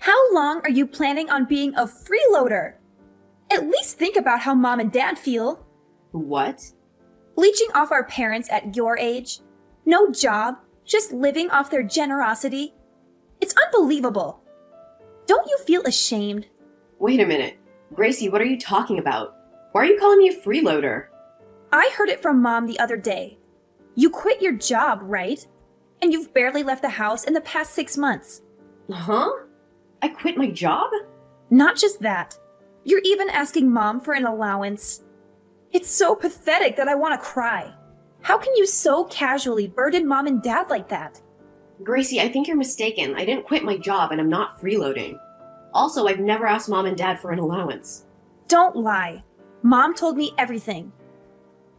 How long are you planning on being a freeloader? At least think about how mom and dad feel. What? Leeching off our parents at your age? No job, just living off their generosity? It's unbelievable. Don't you feel ashamed? Wait a minute. Gracie, what are you talking about? Why are you calling me a freeloader? I heard it from mom the other day. You quit your job, right? And you've barely left the house in the past 6 months. Huh? I quit my job? Not just that. You're even asking mom for an allowance. It's so pathetic that I want to cry. How can you so casually burden mom and dad like that? Gracie, I think you're mistaken. I didn't quit my job and I'm not freeloading. Also, I've never asked mom and dad for an allowance. Don't lie. Mom told me everything.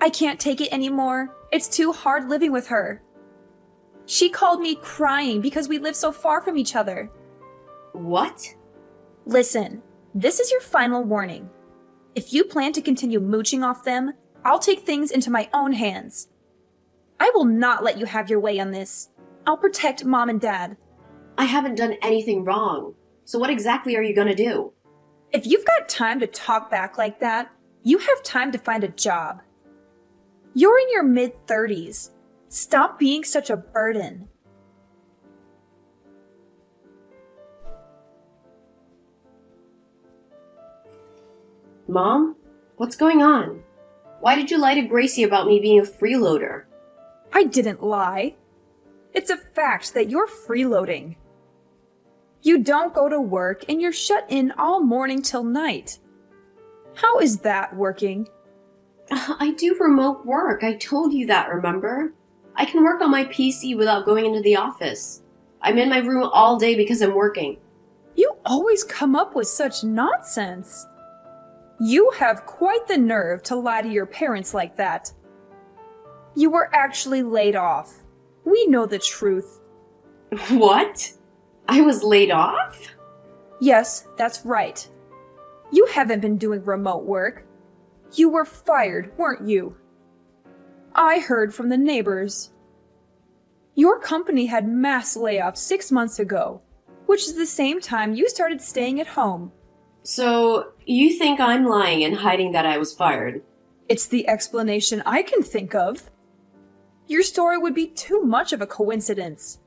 I can't take it anymore. It's too hard living with her. She called me crying because we live so far from each other. What? Listen, this is your final warning. If you plan to continue mooching off them, I'll take things into my own hands. I will not let you have your way on this. I'll protect mom and dad. I haven't done anything wrong. So what exactly are you gonna do? If you've got time to talk back like that, you have time to find a job. You're in your mid-30s. Stop being such a burden. Mom? What's going on? Why did you lie to Gracie about me being a freeloader? I didn't lie. It's a fact that you're freeloading. You don't go to work and you're shut in all morning till night. How is that working? I do remote work. I told you that, remember? I can work on my PC without going into the office. I'm in my room all day because I'm working. You always come up with such nonsense. You have quite the nerve to lie to your parents like that. You were actually laid off. We know the truth. What? I was laid off? Yes, that's right. You haven't been doing remote work. You were fired, weren't you? I heard from the neighbors. Your company had mass layoffs 6 months ago, which is the same time you started staying at home. So, you think I'm lying and hiding that I was fired? It's the explanation I can think of. Your story would be too much of a coincidence.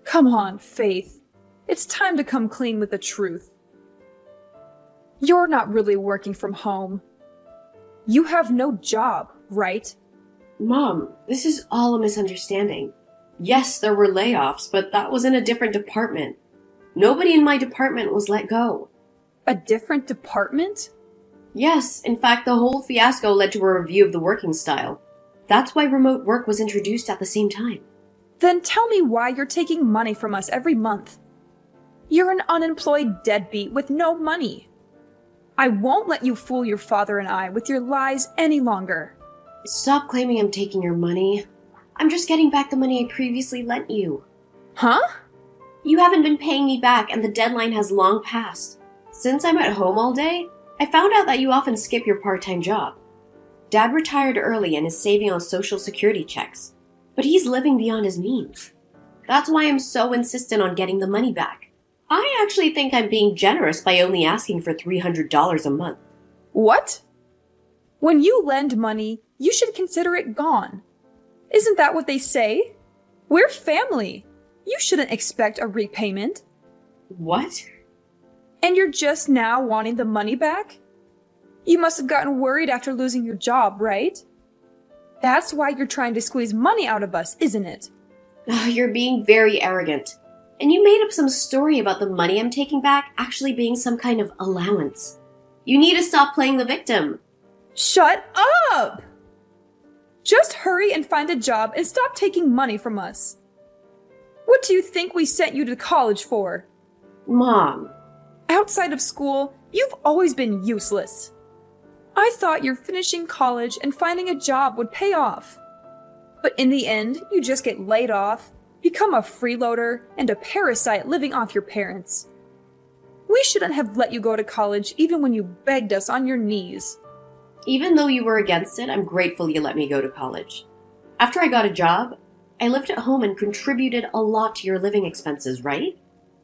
Come on, Faith. It's time to come clean with the truth. You're not really working from home. You have no job, right? Mom, this is all a misunderstanding. Yes, there were layoffs, but that was in a different department. Nobody in my department was let go. A different department? Yes, in fact, the whole fiasco led to a review of the working style. That's why remote work was introduced at the same time. Then tell me why you're taking money from us every month. You're an unemployed deadbeat with no money. I won't let you fool your father and I with your lies any longer. Stop claiming I'm taking your money. I'm just getting back the money I previously lent you. Huh? You haven't been paying me back and the deadline has long passed. Since I'm at home all day, I found out that you often skip your part-time job. Dad retired early and is saving on Social Security checks, but he's living beyond his means. That's why I'm so insistent on getting the money back. I actually think I'm being generous by only asking for $300 a month. What? When you lend money, you should consider it gone. Isn't that what they say? We're family. You shouldn't expect a repayment. What? And you're just now wanting the money back? You must have gotten worried after losing your job, right? That's why you're trying to squeeze money out of us, isn't it? You're being very arrogant. And you made up some story about the money I'm taking back actually being some kind of allowance. You need to stop playing the victim. Shut up! Just hurry and find a job and stop taking money from us. What do you think we sent you to college for? Mom. Outside of school, you've always been useless. I thought your finishing college and finding a job would pay off. But in the end, you just get laid off, become a freeloader, and a parasite living off your parents. We shouldn't have let you go to college even when you begged us on your knees. Even though you were against it, I'm grateful you let me go to college. After I got a job, I lived at home and contributed a lot to your living expenses, right?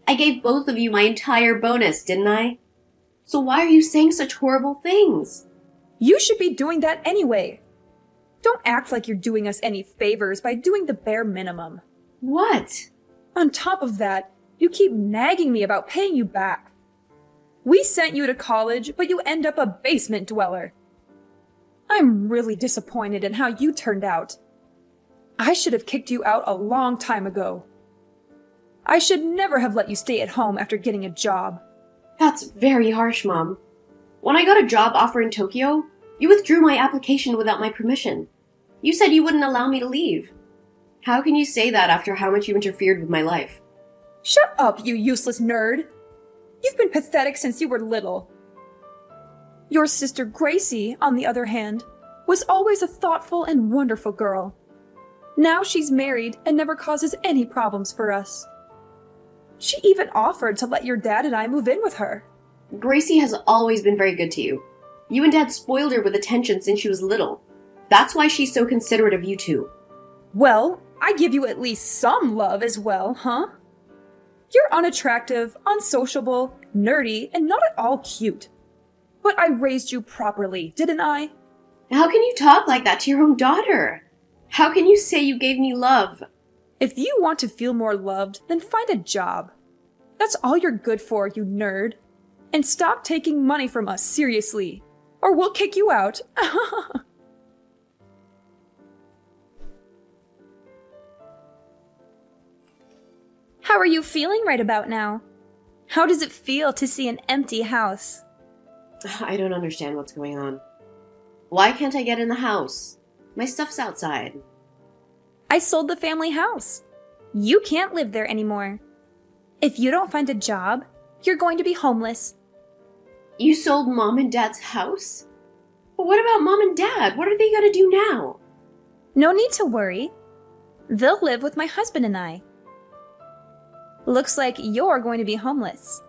I gave both of you my entire bonus, didn't I? So why are you saying such horrible things? You should be doing that anyway. Don't act like you're doing us any favors by doing the bare minimum. What? On top of that, you keep nagging me about paying you back. We sent you to college, but you end up a basement dweller. I'm really disappointed in how you turned out. I should have kicked you out a long time ago. I should never have let you stay at home after getting a job. That's very harsh, Mom. When I got a job offer in Tokyo, you withdrew my application without my permission. You said you wouldn't allow me to leave. How can you say that after how much you interfered with my life? Shut up, you useless nerd! You've been pathetic since you were little. Your sister Gracie, on the other hand, was always a thoughtful and wonderful girl. Now she's married and never causes any problems for us. She even offered to let your dad and I move in with her. Gracie has always been very good to you. You and Dad spoiled her with attention since she was little. That's why she's so considerate of you two. Well, I give you at least some love as well, huh? You're unattractive, unsociable, nerdy, and not at all cute. But I raised you properly, didn't I? How can you talk like that to your own daughter? How can you say you gave me love? If you want to feel more loved, then find a job. That's all you're good for, you nerd. And stop taking money from us seriously, or we'll kick you out. How are you feeling right about now? How does it feel to see an empty house? I don't understand what's going on. Why can't I get in the house? My stuff's outside. I sold the family house. You can't live there anymore. If you don't find a job, you're going to be homeless. You sold Mom and Dad's house? But what about Mom and Dad? What are they gonna do now? No need to worry. They'll live with my husband and I. Looks like you're going to be homeless.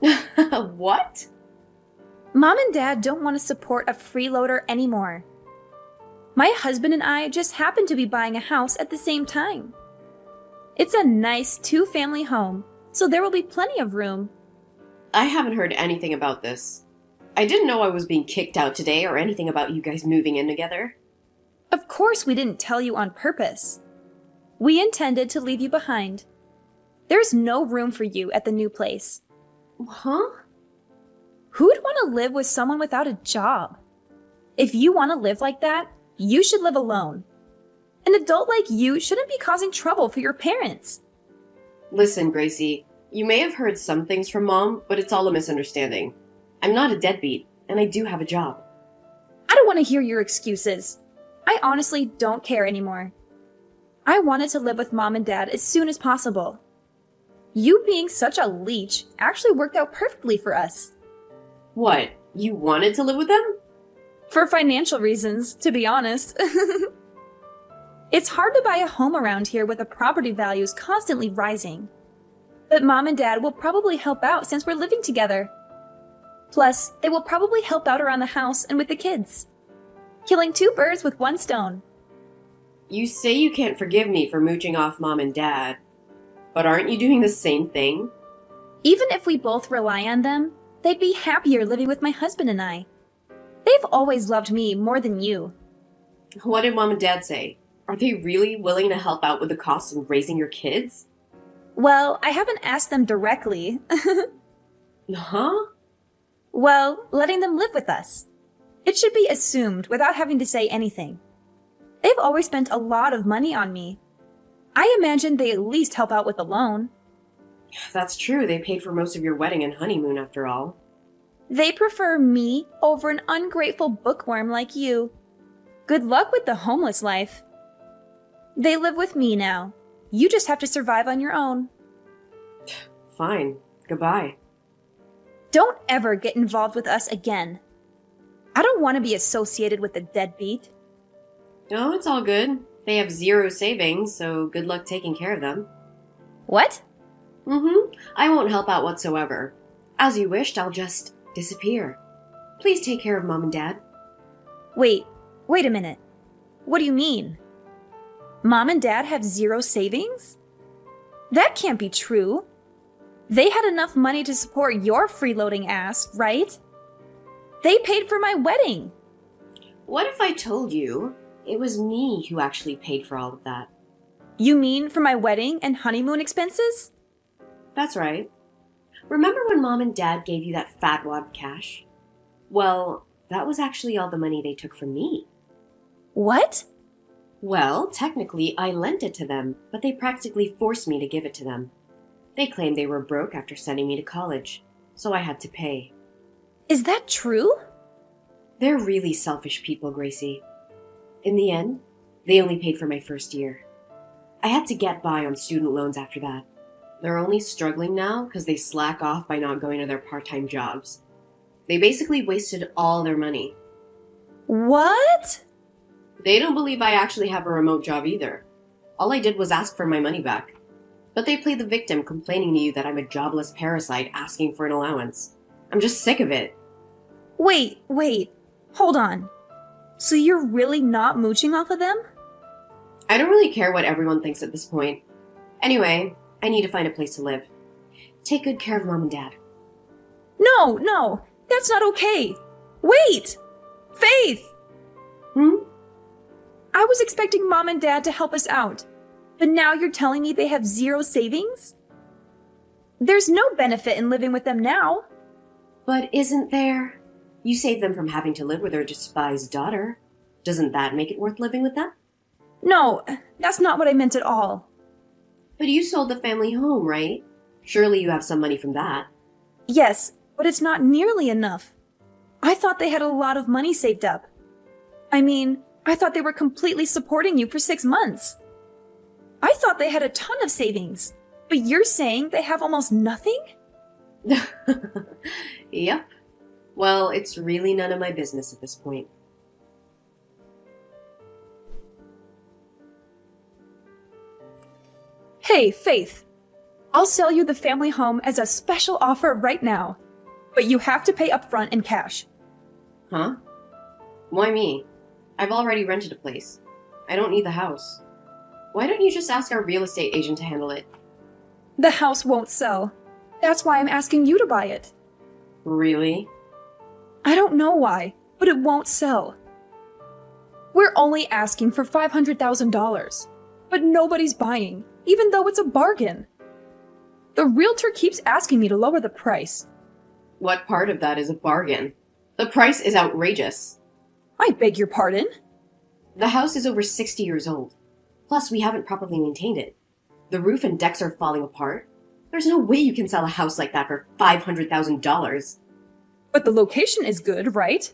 What? Mom and Dad don't want to support a freeloader anymore. My husband and I just happen to be buying a house at the same time. It's a nice two-family home, so there will be plenty of room. I haven't heard anything about this. I didn't know I was being kicked out today or anything about you guys moving in together. Of course we didn't tell you on purpose. We intended to leave you behind. There's no room for you at the new place. Huh? Who'd want to live with someone without a job? If you want to live like that, you should live alone. An adult like you shouldn't be causing trouble for your parents. Listen, Gracie, you may have heard some things from Mom, but it's all a misunderstanding. I'm not a deadbeat, and I do have a job. I don't want to hear your excuses. I honestly don't care anymore. I wanted to live with Mom and Dad as soon as possible. You being such a leech actually worked out perfectly for us. What? You wanted to live with them? For financial reasons, to be honest. It's hard to buy a home around here with the property values constantly rising. But Mom and Dad will probably help out since we're living together. Plus, they will probably help out around the house and with the kids. Killing two birds with one stone. You say you can't forgive me for mooching off Mom and Dad, but aren't you doing the same thing? Even if we both rely on them, they'd be happier living with my husband and I. They've always loved me more than you. What did Mom and Dad say? Are they really willing to help out with the cost of raising your kids? Well, I haven't asked them directly. Huh? Well, letting them live with us. It should be assumed without having to say anything. They've always spent a lot of money on me. I imagine they at least help out with the loan. That's true. They paid for most of your wedding and honeymoon after all. They prefer me over an ungrateful bookworm like you. Good luck with the homeless life. They live with me now. You just have to survive on your own. Fine. Goodbye. Don't ever get involved with us again. I don't want to be associated with a deadbeat. No, it's all good. They have 0 savings, so good luck taking care of them. What? I won't help out whatsoever. As you wished, I'll just disappear. Please take care of Mom and Dad. Wait a minute. What do you mean? Mom and Dad have 0 savings? That can't be true. They had enough money to support your freeloading ass, right? They paid for my wedding. What if I told you it was me who actually paid for all of that? You mean for my wedding and honeymoon expenses? That's right. Remember when Mom and Dad gave you that fat wad of cash? Well, that was actually all the money they took from me. What? Well, technically, I lent it to them, but they practically forced me to give it to them. They claimed they were broke after sending me to college, so I had to pay. Is that true? They're really selfish people, Gracie. In the end, they only paid for my first year. I had to get by on student loans after that. They're only struggling now because they slack off by not going to their part-time jobs. They basically wasted all their money. What? They don't believe I actually have a remote job either. All I did was ask for my money back. But they play the victim, complaining to you that I'm a jobless parasite asking for an allowance. I'm just sick of it. Wait. Hold on. So you're really not mooching off of them? I don't really care what everyone thinks at this point. Anyway, I need to find a place to live. Take good care of Mom and Dad. No, that's not okay. Wait! Faith! I was expecting Mom and Dad to help us out, but now you're telling me they have zero savings? There's no benefit in living with them now. But isn't there? You saved them from having to live with their despised daughter. Doesn't that make it worth living with them? No, that's not what I meant at all. But you sold the family home, right? Surely you have some money from that. Yes, but it's not nearly enough. I thought they had a lot of money saved up. I mean, I thought they were completely supporting you for 6 months. I thought they had a ton of savings, but you're saying they have almost nothing? Yep. Well, it's really none of my business at this point. Hey, Faith. I'll sell you the family home as a special offer right now, but you have to pay upfront in cash. Huh? Why me? I've already rented a place. I don't need the house. Why don't you just ask our real estate agent to handle it? The house won't sell. That's why I'm asking you to buy it. Really? I don't know why, but it won't sell. We're only asking for $500,000, but nobody's buying, even though it's a bargain. The realtor keeps asking me to lower the price. What part of that is a bargain? The price is outrageous. I beg your pardon? The house is over 60 years old. Plus, we haven't properly maintained it. The roof and decks are falling apart. There's no way you can sell a house like that for $500,000. But the location is good, right?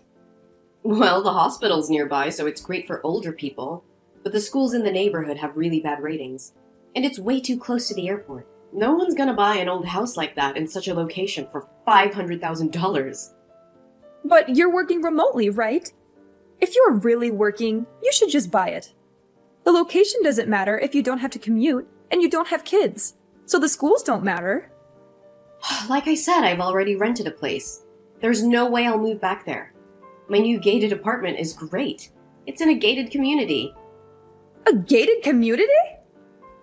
Well, the hospital's nearby, so it's great for older people. But the schools in the neighborhood have really bad ratings. And it's way too close to the airport. No one's gonna buy an old house like that in such a location for $500,000. But you're working remotely, right? If you're really working, you should just buy it. The location doesn't matter if you don't have to commute and you don't have kids, so the schools don't matter. Like I said, I've already rented a place. There's no way I'll move back there. My new gated apartment is great. It's in a gated community. A gated community?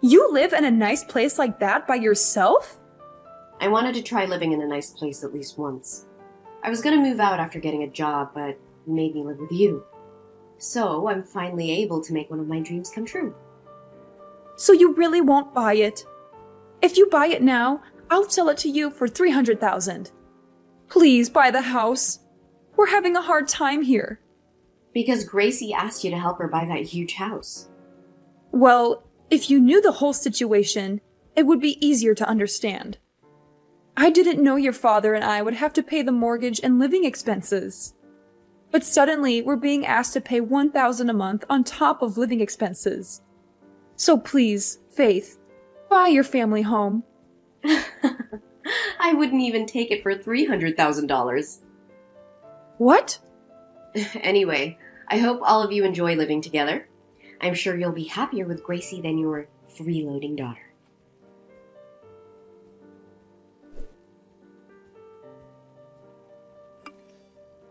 You live in a nice place like that by yourself? I wanted to try living in a nice place at least once. I was gonna move out after getting a job, but you made me live with you. So I'm finally able to make one of my dreams come true. So you really won't buy it? If you buy it now, I'll sell it to you for $300,000. Please buy the house. We're having a hard time here. Because Gracie asked you to help her buy that huge house. Well, if you knew the whole situation, it would be easier to understand. I didn't know your father and I would have to pay the mortgage and living expenses. But suddenly, we're being asked to pay $1,000 a month on top of living expenses. So please, Faith, buy your family home. I wouldn't even take it for $300,000. What? Anyway, I hope all of you enjoy living together. I'm sure you'll be happier with Gracie than your freeloading daughter.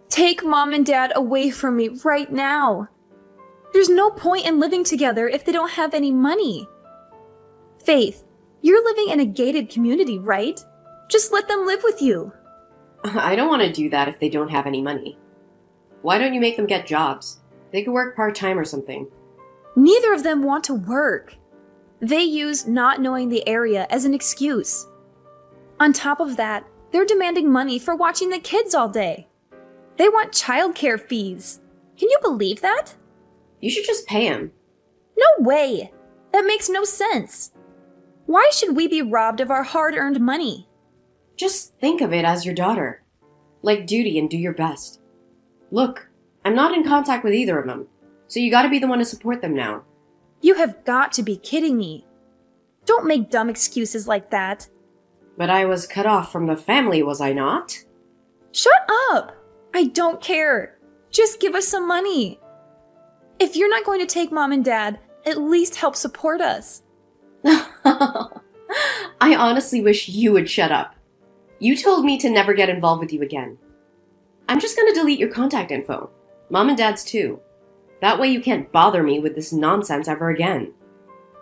Take Mom and Dad away from me right now. There's no point in living together if they don't have any money. Faith, you're living in a gated community, right? Just let them live with you. I don't want to do that if they don't have any money. Why don't you make them get jobs? They could work part-time or something. Neither of them want to work. They use not knowing the area as an excuse. On top of that, they're demanding money for watching the kids all day. They want childcare fees. Can you believe that? You should just pay them. No way! That makes no sense. Why should we be robbed of our hard-earned money? Just think of it as your daughter. Like duty and do your best. Look, I'm not in contact with either of them, so you gotta be the one to support them now. You have got to be kidding me. Don't make dumb excuses like that. But I was cut off from the family, was I not? Shut up! I don't care. Just give us some money. If you're not going to take Mom and Dad, at least help support us. I honestly wish you would shut up. You told me to never get involved with you again. I'm just gonna delete your contact info. Mom and Dad's too. That way you can't bother me with this nonsense ever again.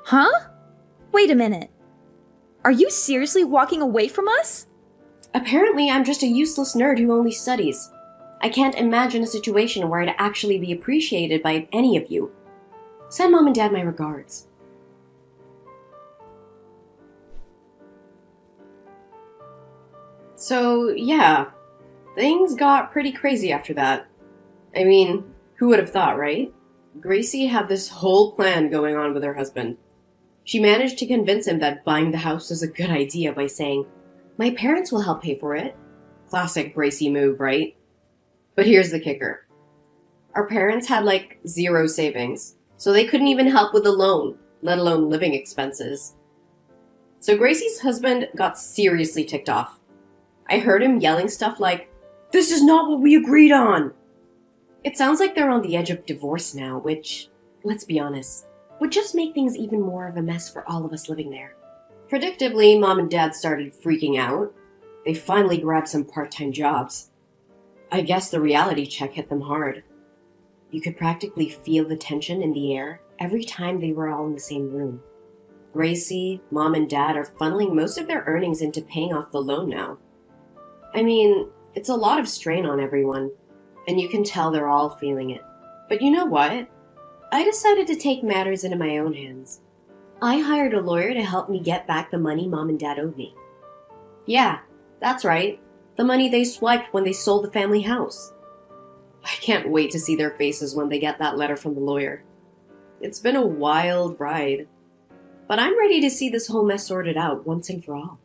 Huh? Wait a minute. Are you seriously walking away from us? Apparently, I'm just a useless nerd who only studies. I can't imagine a situation where I'd actually be appreciated by any of you. Send Mom and Dad my regards. So, yeah, things got pretty crazy after that. I mean, who would have thought, right? Gracie had this whole plan going on with her husband. She managed to convince him that buying the house was a good idea by saying, "My parents will help pay for it." Classic Gracie move, right? But here's the kicker. Our parents had like zero savings, so they couldn't even help with the loan, let alone living expenses. So Gracie's husband got seriously ticked off. I heard him yelling stuff like, "This is not what we agreed on!" It sounds like they're on the edge of divorce now, which, let's be honest, would just make things even more of a mess for all of us living there. Predictably, Mom and Dad started freaking out. They finally grabbed some part-time jobs. I guess the reality check hit them hard. You could practically feel the tension in the air every time they were all in the same room. Gracie, Mom, and Dad are funneling most of their earnings into paying off the loan now. I mean, it's a lot of strain on everyone, and you can tell they're all feeling it. But you know what? I decided to take matters into my own hands. I hired a lawyer to help me get back the money Mom and Dad owed me. Yeah, that's right. The money they swiped when they sold the family house. I can't wait to see their faces when they get that letter from the lawyer. It's been a wild ride, but I'm ready to see this whole mess sorted out once and for all.